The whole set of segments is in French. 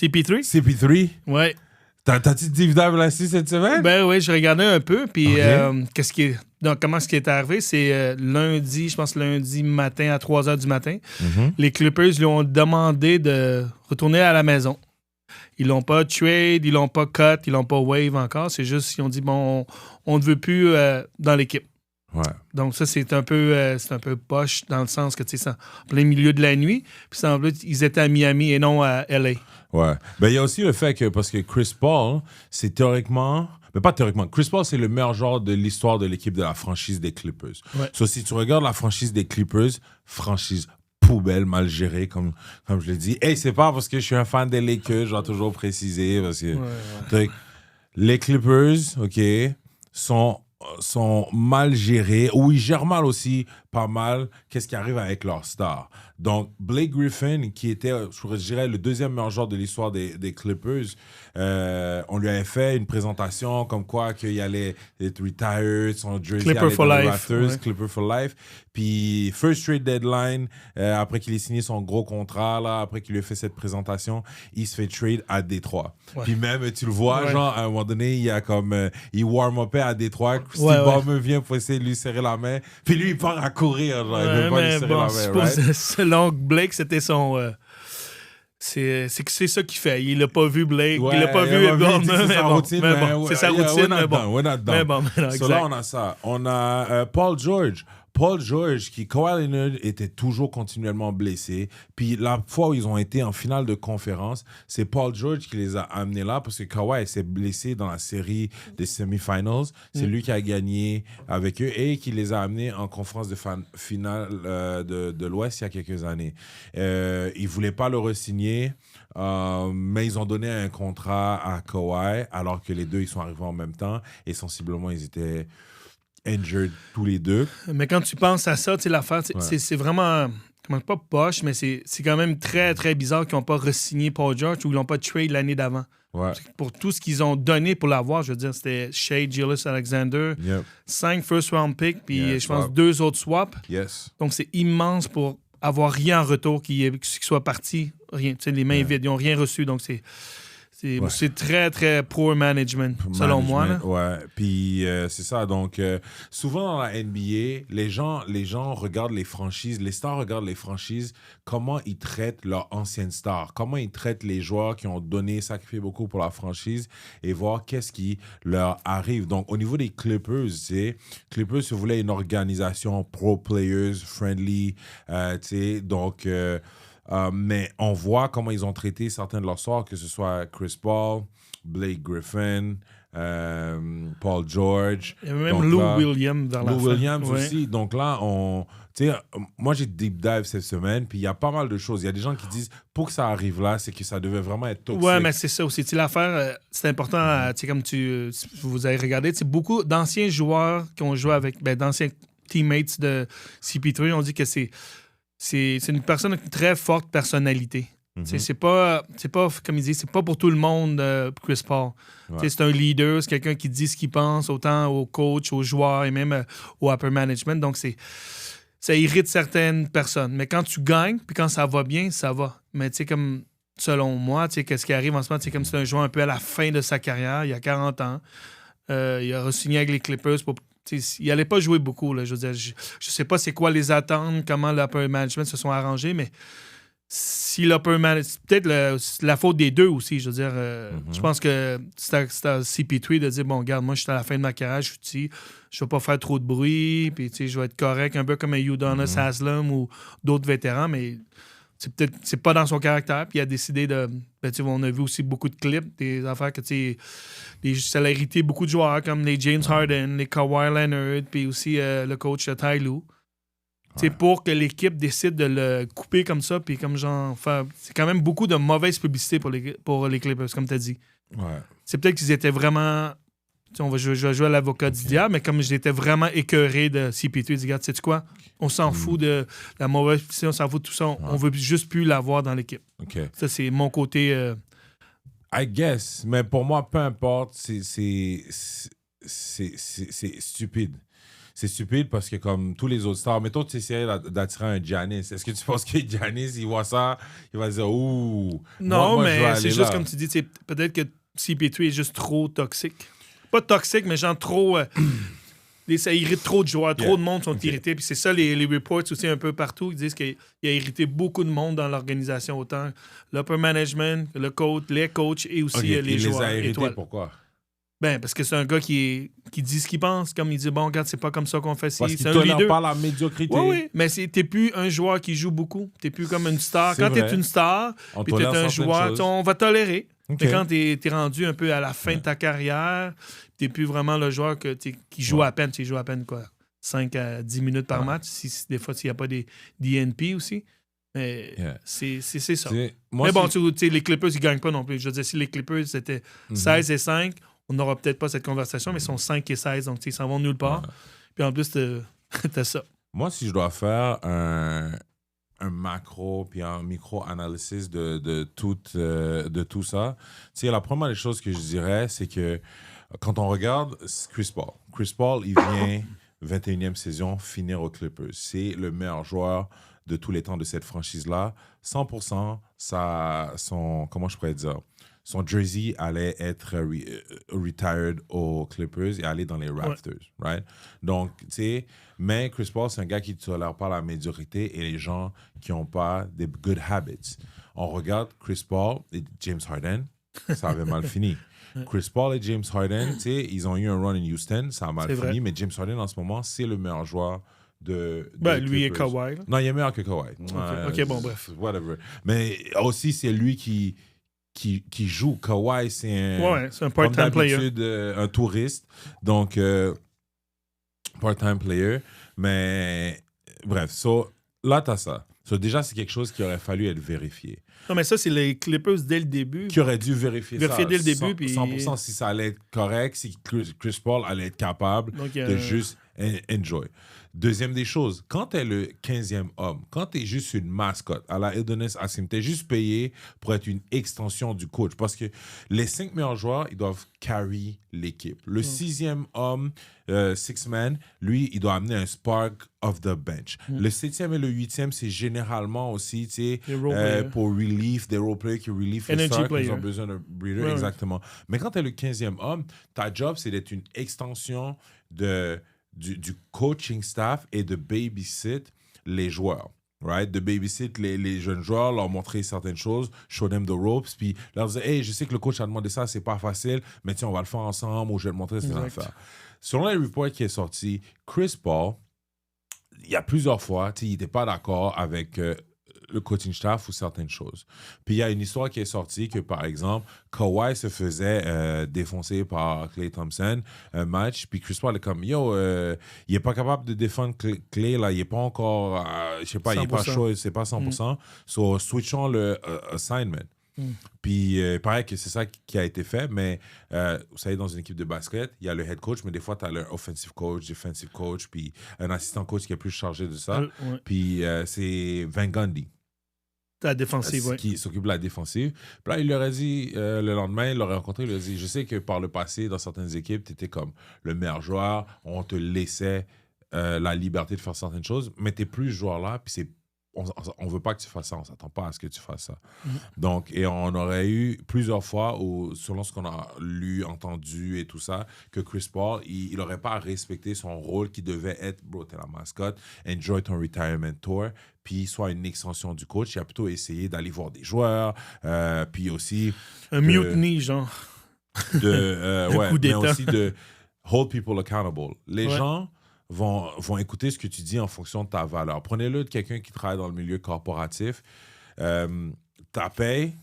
CP3? CP3? Ouais. T'as-tu deep dive là-dessus cette semaine? Ben oui, je regardais un peu. Puis, Okay. comment ce qui est arrivé, c'est lundi matin à 3 h du matin. Mhm. Les Clippers lui ont demandé de retourner à la maison. Ils l'ont pas trade, ils l'ont pas cut, ils l'ont pas wave encore. C'est juste qu'ils ont dit, bon, on ne veut plus dans l'équipe. Ouais. Donc ça, c'est un peu poche dans le sens que, tu sais, c'est en plein milieu de la nuit. Puis ça, en plus, ils étaient à Miami et non à LA. Ouais. Ben, il y a aussi le fait que, parce que Chris Paul, c'est théoriquement, mais pas théoriquement, Chris Paul, c'est le meilleur joueur de l'histoire de l'équipe de la franchise des Clippers. Ouais. So, si tu regardes la franchise des Clippers, franchise poubelle, mal gérée, comme je l'ai dit. Hey, c'est pas parce que je suis un fan des Lakers, je dois toujours préciser, parce que donc, les Clippers, OK, sont mal gérés, ou ils gèrent mal aussi, pas mal, qu'est-ce qui arrive avec leurs stars. Donc, Blake Griffin, qui était, je dirais, le deuxième meilleur joueur de l'histoire des Clippers, on lui avait fait une présentation comme quoi qu'il allait être retired, son jersey Clipper allait for dans les life, Raptors, ouais. Clipper for life. Puis, first trade deadline, après qu'il ait signé son gros contrat, là, après qu'il lui ait fait cette présentation, il se fait trade à Détroit. Ouais. Puis même, tu le vois, Ouais. genre, à un moment donné, il y a comme, il warm-upait à Détroit, Steve Ouais, ouais. Ballmer vient pour essayer de lui serrer la main, puis lui, il part à courir, genre, il veut pas lui mais serrer bon, la main, right? selon Blake, c'était son... c'est ça qu'il fait. Il l'a pas vu, Blake. Ouais, il l'a pas il vu, a pas vu, il dit que c'est mais sa bon, routine, mais mais bon, ouais, c'est sa yeah, routine, we're not mais bon. done, we're not done. Mais bon, non, So exact. là, on a ça. On a Paul George. Paul George, qui, Kawhi Leonard était toujours continuellement blessé. Puis la fois où ils ont été en finale de conférence, c'est Paul George qui les a amenés là parce que Kawhi s'est blessé dans la série des semi-finals. C'est lui qui a gagné avec eux et qui les a amenés en conférence de finale de l'Ouest il y a quelques années. Ils ne voulaient pas le re-signer, mais ils ont donné un contrat à Kawhi alors que les deux, ils sont arrivés en même temps et sensiblement, ils étaient injured tous les deux. Mais quand tu penses à ça, tu sais, l'affaire, Ouais. c'est vraiment... Comment pas poche, mais c'est quand même très, très bizarre qu'ils n'ont pas re-signé Paul George ou ils l'ont pas trade l'année d'avant. Ouais. Pour tout ce qu'ils ont donné pour l'avoir, je veux dire, c'était Shea Gilgeous-Alexander, Yep. 5 first-round picks, puis Yeah, je pense swap. 2 autres swaps. Yes. Donc, c'est immense pour avoir rien en retour qui soit parti. Rien. Tu sais, les mains vides. Ils n'ont rien reçu. Donc, c'est très, très poor management, selon moi. Là. Ouais. Puis c'est ça. Donc, souvent dans la NBA, les gens regardent les franchises, les stars regardent les franchises, comment ils traitent leurs anciennes stars, comment ils traitent les joueurs qui ont donné, sacrifié beaucoup pour la franchise et voir qu'est-ce qui leur arrive. Donc, au niveau des Clippers, tu sais, Clippers se voulait une organisation pro-players, friendly, tu sais, donc... mais on voit comment ils ont traité certains de leurs stars, que ce soit Chris Paul, Blake Griffin, Paul George. Il y avait même Donc Lou là, Williams vers la Lou fin. Williams Ouais. aussi. Donc là, moi, j'ai deep dive cette semaine, puis il y a pas mal de choses. Il y a des gens qui disent, pour que ça arrive là, c'est que ça devait vraiment être toxique. Ouais, mais c'est ça aussi. Tu sais, l'affaire, c'est important, tu sais, comme vous avez regardé, c'est beaucoup d'anciens joueurs qui ont joué avec, d'anciens teammates de CP3 ont dit que c'est une personne avec une très forte personnalité. Tu sais, c'est pas, comme il dit, c'est pas pour tout le monde, Chris Paul. Tu sais, c'est un leader, c'est quelqu'un qui dit ce qu'il pense, autant aux coachs, aux joueurs et même au upper management. Donc, ça irrite certaines personnes. Mais quand tu gagnes, puis quand ça va bien, ça va. Mais tu sais, comme selon moi, tu sais, qu'est-ce qui arrive en ce moment, c'est comme c'est un joueur un peu à la fin de sa carrière, il y a 40 ans. Il a re-signé avec les Clippers pour... Il n'allait pas jouer beaucoup. Là. Je veux dire, je sais pas c'est quoi les attentes, comment l'upper management se sont arrangés, mais si l'upper management... C'est peut-être la faute des deux aussi. Je veux dire, je pense que c'est à CP3 de dire, bon, regarde, moi, je suis à la fin de ma carrière, je suis ici, je vais pas faire trop de bruit, puis je vais être correct, un peu comme un Udonis Haslem ou d'autres vétérans, mais c'est pas dans son caractère. Puis il a décidé de... on a vu aussi beaucoup de clips, des affaires que, ça a irrité beaucoup de joueurs, comme les James Harden, les Kawhi Leonard, puis aussi le coach Ty Lue. Pour que l'équipe décide de le couper comme ça, puis comme genre... C'est quand même beaucoup de mauvaise publicité pour les Clippers, comme tu as dit. Ouais. C'est peut-être qu'ils étaient vraiment... je vais jouer à l'avocat du diable, mais comme j'étais vraiment écœuré de CP3, je dis, regarde, sais-tu quoi? On s'en fout de la mauvaise publicité, on s'en fout de tout ça. On veut juste plus l'avoir dans l'équipe. OK. Ça, c'est mon côté... I guess. Mais pour moi, peu importe, c'est stupide. c'est stupide parce que comme tous les autres stars, mettons tu essaies d'attirer un Giannis. Est-ce que tu penses que Giannis, il voit ça, il va dire ouh, Non, moi je vais mais aller c'est là. juste comme tu dis, peut-être que CP3 est juste trop toxique. Pas toxique, mais genre trop. Ça irrite trop de joueurs, trop de monde sont irrités. Puis c'est ça, les reports aussi un peu partout, ils disent qu'il a irrité beaucoup de monde dans l'organisation, autant l'upper management, le coach, les coachs et aussi les joueurs. Il les a irrités, étoiles. pourquoi? Ben, parce que c'est un gars qui dit ce qu'il pense. Comme il dit, bon, regarde, c'est pas comme ça qu'on fait ci. Parce C'est qu'il un tolère leader. pas la médiocrité. Oui, mais t'es plus un joueur qui joue beaucoup. T'es plus comme une star. C'est Quand vrai. t'es une star, On puis t'es tolère un certaines joueur, choses. on va tolérer. Ok. Mais quand t'es rendu un peu à la fin de ta carrière, t'es plus vraiment le joueur qui joue à peine. Tu joues à peine, quoi, 5 à 10 minutes par match. Des fois, s'il n'y a pas des DNP aussi. Mais c'est ça. Mais bon, tu sais, les Clippers, ils ne gagnent pas non plus. Je veux dire, si les Clippers, c'était 16 et 5, on n'aura peut-être pas cette conversation, mais ils sont 5 et 16, donc ils s'en vont nulle part. Puis en plus, t'as ça. Moi, si je dois faire un macro puis un micro-analysis de tout ça, tu sais, la première des choses que je dirais, c'est que quand on regarde Chris Paul, il vient 21e saison finir aux Clippers. C'est le meilleur joueur de tous les temps de cette franchise-là. 100%, comment je pourrais dire, son jersey allait être retired aux Clippers et aller dans les Raptors, right? Donc, tu sais, mais Chris Paul, c'est un gars qui ne tolère pas la médiocrité et les gens qui n'ont pas des good habits. On regarde Chris Paul et James Harden, ça avait mal fini. Chris Paul et James Harden, tu sais, ils ont eu un run in Houston, ça a mal fini, mais James Harden, en ce moment, c'est le meilleur joueur de lui et Clippers. Kawhi. Là. Non, il est meilleur que Kawhi. OK, bon, bref. Whatever. Mais aussi, c'est lui qui joue. Kawhi, c'est un part-time player. Un touriste. Donc, part-time player. Mais, bref, là, t'as ça. Déjà, c'est quelque chose qui aurait fallu être vérifié. Non, mais ça, c'est les Clippers dès le début. Qui aurait dû vérifier ça. Dès le début. 100% si ça allait être correct, si Chris Paul allait être capable de juste enjoy. Deuxième des choses, quand t'es le 15e homme, quand t'es juste une mascotte, à la Adonis Hassim, t'es juste payé pour être une extension du coach. Parce que les 5 meilleurs joueurs, ils doivent carry l'équipe. Le 6e homme, six man, lui, il doit amener un spark of the bench. Le 7e et le 8e, c'est généralement aussi, tu sais, pour relief, des role-players qui relief les stars, qui ont besoin d'un breather, exactement. Mais quand t'es le 15e homme, ta job, c'est d'être une extension du coaching staff et de babysit les joueurs. Right? De babysit les jeunes joueurs, leur montrer certaines choses, show them the ropes, puis leur dire, hey, je sais que le coach a demandé ça, c'est pas facile, mais tiens, on va le faire ensemble, ou je vais te montrer ce qu'on va faire. Selon les reports qui est sorti, Chris Paul, il y a plusieurs fois, il n'était pas d'accord avec le coaching staff ou certaines choses. Puis il y a une histoire qui est sortie que, par exemple, Kawhi se faisait défoncer par Klay Thompson un match, puis Chris Paul est comme, yo, il n'est pas capable de défendre Klay, là, il n'est pas encore, je sais pas, 100%. Il n'est pas chaud, c'est pas 100%. So, switchons le assignment. Puis, pareil que c'est ça qui a été fait, mais vous savez, dans une équipe de basket, il y a le head coach, mais des fois, tu as le offensive coach, defensive coach, puis un assistant coach qui est plus chargé de ça. Puis, c'est Van Gundy. La défensive, oui. Qui s'occupe de la défensive. Puis là, il leur a dit, le lendemain, il l'aurait rencontré, il leur a dit, je sais que par le passé, dans certaines équipes, tu étais comme le meilleur joueur, on te laissait la liberté de faire certaines choses, mais tu n'es plus ce joueur-là, puis on veut pas que tu fasses ça, on s'attend pas à ce que tu fasses ça. Donc, et on aurait eu plusieurs fois, selon ce qu'on a lu, entendu et tout ça, que Chris Paul, il n'aurait pas respecté son rôle qui devait être, bro, t'es la mascotte, enjoy ton retirement tour, puis soit une extension du coach. Il a plutôt essayé d'aller voir des joueurs, puis aussi... Un mutiny, genre. Ouais, mais aussi de hold people accountable. Les gens... vont écouter ce que tu dis en fonction de ta valeur. Prenez-le de quelqu'un qui travaille dans le milieu corporatif. Ta paye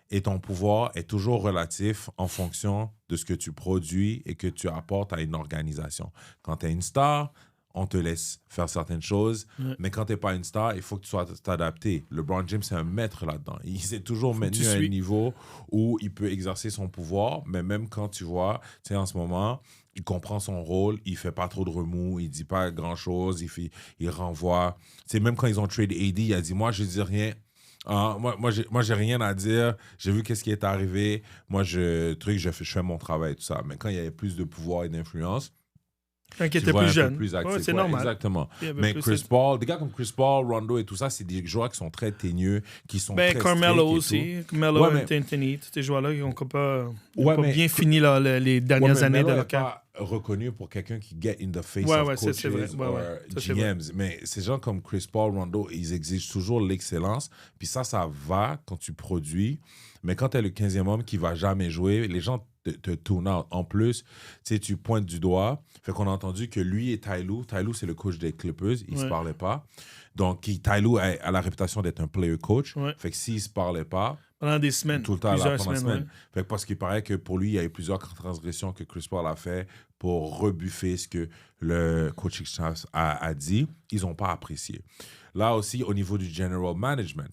et ton pouvoir est toujours relatif en fonction de ce que tu produis et que tu apportes à une organisation. Quand tu es une star, on te laisse faire certaines choses, mais quand tu n'es pas une star, il faut que tu sois adapté. LeBron James, c'est un maître là-dedans. Il s'est toujours maintenu à un niveau où il peut exercer son pouvoir, mais même quand tu vois, tu sais, en ce moment... Il comprend son rôle, il fait pas trop de remous, il dit pas grand-chose, il renvoie. C'est même quand ils ont trade AD, il a dit, moi, je dis rien. Moi, j'ai rien à dire. J'ai vu qu'est-ce qui est arrivé. Moi, je fais mon travail, tout ça. Mais quand il y avait plus de pouvoir et d'influence, Quand il tu était vois plus un jeune. peu plus actif. Ouais, c'est Ouais, normal. exactement. Il y avait Mais plus Chris cette- Paul, des gars comme Chris Paul, Rondo et tout ça, c'est des joueurs qui sont très teigneux, qui sont Ben, très Carmelo stricts et aussi. tout. Carmelo Ouais, et mais, Anthony, tous ces joueurs-là, ils n'ont pas ouais, mais bien fini les ouais, dernières mais années Melo de n'est leur carrière. pas reconnu pour quelqu'un qui get in the face Ouais, of ouais, coaches c'est vrai. Ouais, or ouais. Ça, c'est vrai. GMs. Mais ces gens comme Chris Paul, Rondo, ils exigent toujours l'excellence. Puis ça va quand tu produis. Mais quand tu es le 15e homme qui va jamais jouer, les gens te tune out. En plus, tu sais, tu pointes du doigt. Fait qu'on a entendu que lui et Ty Lue, c'est le coach des Clippers, ils se Ouais. parlaient pas. Donc, Ty Lue a la réputation d'être un player coach. Ouais. Fait que s'ils se parlaient pas, Pendant des semaines. tout le temps là, Plusieurs pendant la semaines. semaine. Fait que parce qu'il paraît que pour lui, il y a eu plusieurs transgressions que Chris Paul a fait pour rebuffer ce que le coaching staff a dit. Ils n'ont pas apprécié. Là aussi, au niveau du general management,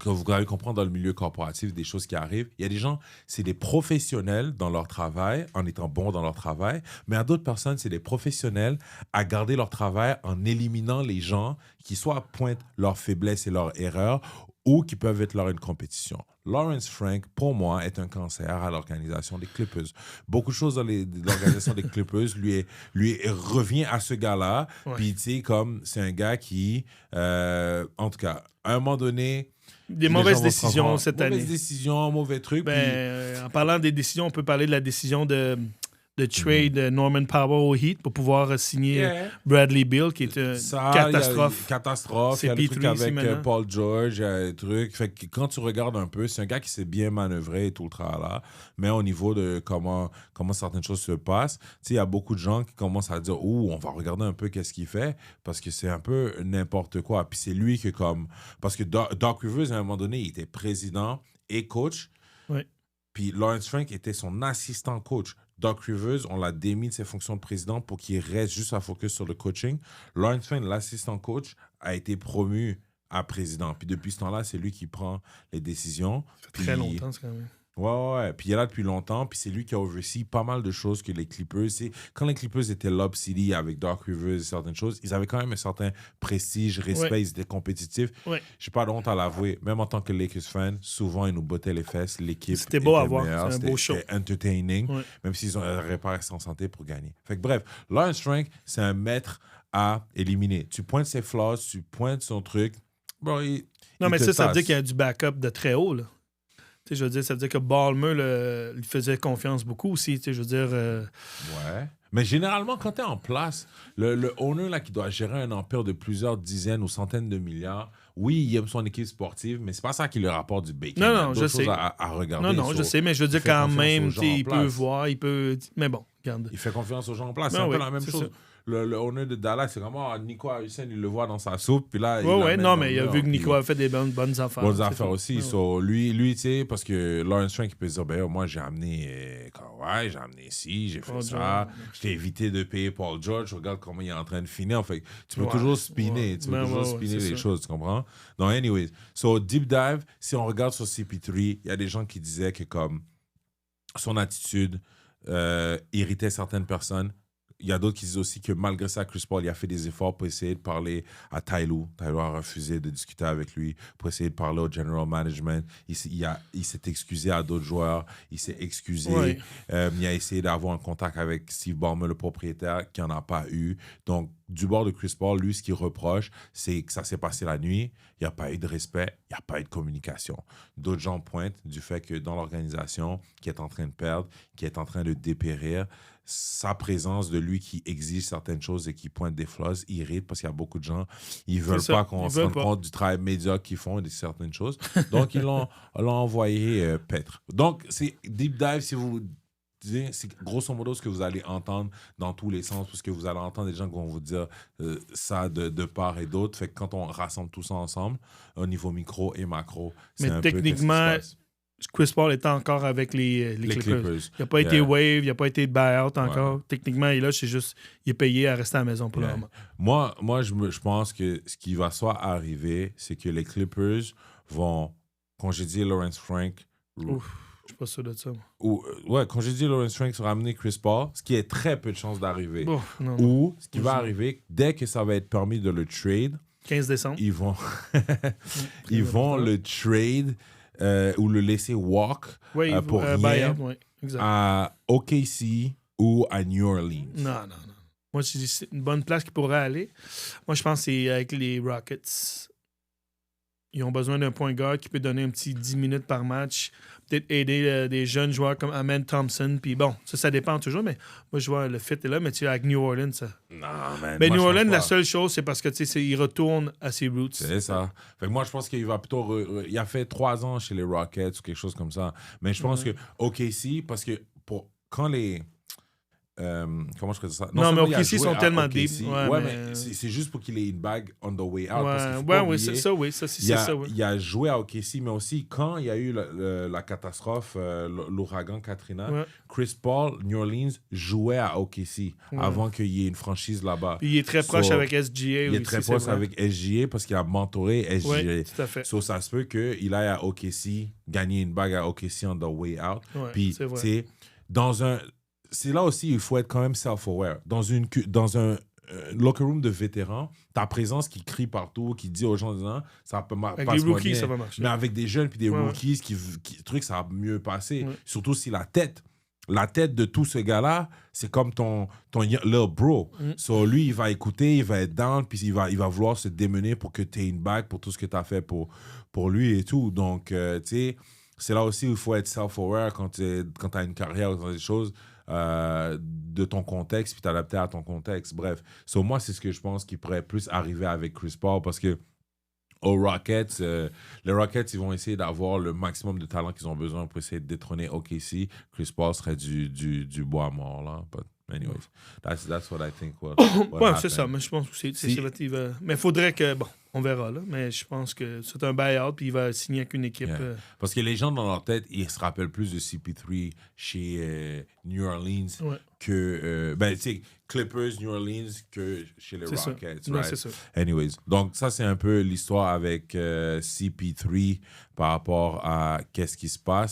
que vous allez comprendre dans le milieu corporatif, des choses qui arrivent. Il y a des gens, c'est des professionnels dans leur travail, en étant bons dans leur travail, mais à d'autres personnes, c'est des professionnels à garder leur travail en éliminant les gens qui soit pointent leurs faiblesses et leurs erreurs ou qui peuvent être leur une compétition. Lawrence Frank, pour moi, est un cancer à l'organisation des Clippers. Beaucoup de choses dans l'organisation des Clippers lui revient à ce gars-là. Ouais. Puis, tu sais, comme c'est un gars qui, en tout cas, à un moment donné, Des les mauvaises gens vont décisions savoir, cette année. Mauvaises décisions, mauvais trucs. Ben, en parlant des décisions, on peut parler de la décision de trade Norman Powell au Heat pour pouvoir signer Yeah. Bradley Beal, qui est une catastrophe. Catastrophe. Il y a le truc CP3 ici avec maintenant. Paul George, il y a le truc. Fait que quand tu regardes un peu, c'est un gars qui s'est bien manœuvré et tout le tralala. Mais au niveau de comment certaines choses se passent, tu sais, il y a beaucoup de gens qui commencent à dire, on va regarder un peu qu'est-ce qu'il fait, parce que c'est un peu n'importe quoi. Puis c'est lui qui comme... Parce que Doc Rivers, à un moment donné, il était président et coach. Ouais. Puis Lawrence Frank était son assistant coach. Doc Rivers, on l'a démis de ses fonctions de président pour qu'il reste juste à focus sur le coaching. Lawrence Frank, l'assistant coach, a été promu à président. Puis depuis ce temps-là, c'est lui qui prend les décisions. Ça fait très longtemps, c'est quand même. Ouais. Puis il est là depuis longtemps. Puis c'est lui qui a oversee pas mal de choses que les Clippers. Quand les Clippers étaient Lob City avec Doc Rivers et certaines choses, ils avaient quand même un certain prestige, respect, Ouais. ils étaient compétitifs. Ouais. J'ai pas de honte à l'avouer. Même en tant que Lakers fan, souvent ils nous bottaient les fesses. L'équipe C'était beau à était voir. meilleure, C'est un beau show. C'était entertaining, Ouais. même s'ils n'auraient pas resté en santé pour gagner. Fait que bref, Lawrence Frank, c'est un maître à éliminer. Tu pointes ses flaws, tu pointes son truc. Bon, Non, mais te ça veut dire tasse. qu'il y a du backup de très haut, là. Tu sais, je veux dire, ça veut dire que Ballmer lui faisait confiance beaucoup aussi. Tu sais, je veux dire. Ouais. Mais généralement, quand tu es en place, le owner là, qui doit gérer un empire de plusieurs dizaines ou centaines de milliards, oui, il aime son équipe sportive, mais c'est pas ça qui lui rapporte du bacon. Non, Il y a non, d'autres je choses sais. à regarder. Non, je So, sais, mais je veux dire il fait quand confiance même, aux tu gens sais, en il peut place. voir, il peut. Mais bon, regarde. Il fait confiance aux gens en place. C'est Ben un oui, peu la même c'est chose. ça. Le owner de Dallas, c'est vraiment Nico Harrison, il le voit dans sa soupe, puis là, il Ouais, l'amène non, dans mais le il a mur, vu que puis- Nico a fait des bonnes affaires. Bonnes c'est affaires tout. aussi. Ouais, So, lui tu sais, parce que Lawrence Frank, il peut se dire, ben, moi, j'ai amené j'ai amené ci, j'ai fait Paul ça. George. Je t'ai évité de payer Paul George. Regarde comment il est en train de finir. Fait que tu peux Ouais, toujours spinner. ouais. Tu peux Ben, toujours ouais, spinner c'est les ça. choses, tu comprends? Donc, anyways. So, deep dive, si on regarde sur CP3, il y a des gens qui disaient que, comme, son attitude irritait certaines personnes. Il y a d'autres qui disent aussi que malgré ça, Chris Paul il a fait des efforts pour essayer de parler à Ty Lue. Ty Lue a refusé de discuter avec lui pour essayer de parler au general management. Il s'est excusé à d'autres joueurs. Il s'est excusé. Ouais. Il a essayé d'avoir un contact avec Steve Ballmer, le propriétaire, qui n'en a pas eu. Donc, du bord de Chris Paul, lui, ce qu'il reproche, c'est que ça s'est passé la nuit. Il n'y a pas eu de respect. Il n'y a pas eu de communication. D'autres gens pointent du fait que dans l'organisation, qui est en train de perdre, qui est en train de dépérir, sa présence de lui qui exige certaines choses et qui pointe des flaws irrite parce qu'il y a beaucoup de gens, ils veulent ça, pas qu'on ils se veulent rende pas. compte du travail médiocre qu'ils font et de certaines choses. Donc, ils l'ont envoyé paître. Donc, c'est deep dive si vous c'est grosso modo ce que vous allez entendre dans tous les sens, parce que vous allez entendre des gens qui vont vous dire ça de part et d'autre. Fait que quand on rassemble tout ça ensemble, au niveau micro et macro, c'est Mais un peu qu'est-ce qui se techniquement, passe. Chris Paul est encore avec les Clippers. Il n'a pas été Yeah. wave, il n'a pas été buyout encore. Ouais. Techniquement, il est là, c'est juste, il est payé à rester à la maison pour Yeah. le moment. Moi je pense que ce qui va soit arriver, c'est que les Clippers vont congédier Lawrence Frank. Ouf, je suis pas sûr de ça. moi. Ouais, congédier Lawrence Frank sur ramener Chris Paul, ce qui est très peu de chances d'arriver. Bon, non. Ou ce qui va Mhm. arriver, dès que ça va être permis de le trade, 15 décembre. ils vont, Très important. le trade ou le laisser walk Oui, pour rien buyout, oui, exact. à OKC ou à New Orleans. Non. Moi, c'est une bonne place qu'il pourrait aller. Moi, je pense que c'est avec les Rockets. Ils ont besoin d'un point guard qui peut donner un petit 10 minutes par match. Peut-être aider des jeunes joueurs comme Amen Thompson. Puis bon, ça dépend toujours, mais moi, je vois le fit est là. Mais tu sais, avec New Orleans, ça. Non, man. Mais New Orleans, la seule chose, c'est parce que tu sais, il retourne à ses roots. C'est ça. Fait que moi, je pense qu'il va plutôt. Il a fait 3 ans chez les Rockets ou quelque chose comme ça. Mais je pense que OKC, parce que quand les. Comment je ferais ça? Non, mais seulement il a OKC joué sont à tellement OKC, deep. Ouais, mais c'est juste pour qu'il ait une bague on the way out. Parce qu'il faut Ouais, pas oui, oublier, c'est ça, oui. Ça, c'est ça, oui. il a joué à OKC, mais aussi quand il y a eu la catastrophe, l'ouragan Katrina, Ouais. Chris Paul, New Orleans, jouait à OKC avant qu'il y ait une franchise là-bas. Puis il est très proche avec SGA. Il est très proche avec SGA parce qu'il a mentoré SGA. Oui, tout à fait. So, ça se peut qu'il aille à OKC, gagner une bague à OKC on the way out. Ouais, Puis, c'est vrai. c'est dans un... C'est là aussi, il faut être quand même self-aware. Dans un locker room de vétérans, ta présence qui crie partout, qui dit aux gens, ça peut Avec pas les se rookies, bien. ça va marcher. Mais avec des jeunes puis des Ouais, rookies, truc, ça va mieux passer. Ouais. Surtout si la tête de tout ce gars-là, c'est comme ton little bro. So, lui, il va écouter, il va être down, puis il va vouloir se démener pour que tu aies une bague pour tout ce que tu as fait pour lui et tout. Donc, tu sais, c'est là aussi où il faut être self-aware quand tu as une carrière ou dans des choses. De ton contexte, puis t'adapter à ton contexte. Bref, moi, c'est ce que je pense qui pourrait plus arriver avec Chris Paul, parce que aux Rockets, les Rockets, ils vont essayer d'avoir le maximum de talent qu'ils ont besoin pour essayer de détrôner OKC. Chris Paul serait du bois mort, là. But anyways, that's what I think. What ouais, c'est ça. Mais je pense que mais il faudrait que... Bon, on verra, là. Mais je pense que c'est un buy-out, puis il va signer avec une équipe. Yeah. Parce que les gens, dans leur tête, ils se rappellent plus de CP3 chez New Orleans que... tu sais, Clippers, New Orleans, que chez les Rockets. Non, right? c'est ça. Anyways, donc ça, c'est un peu l'histoire avec CP3 par rapport à qu'est-ce qui se passe.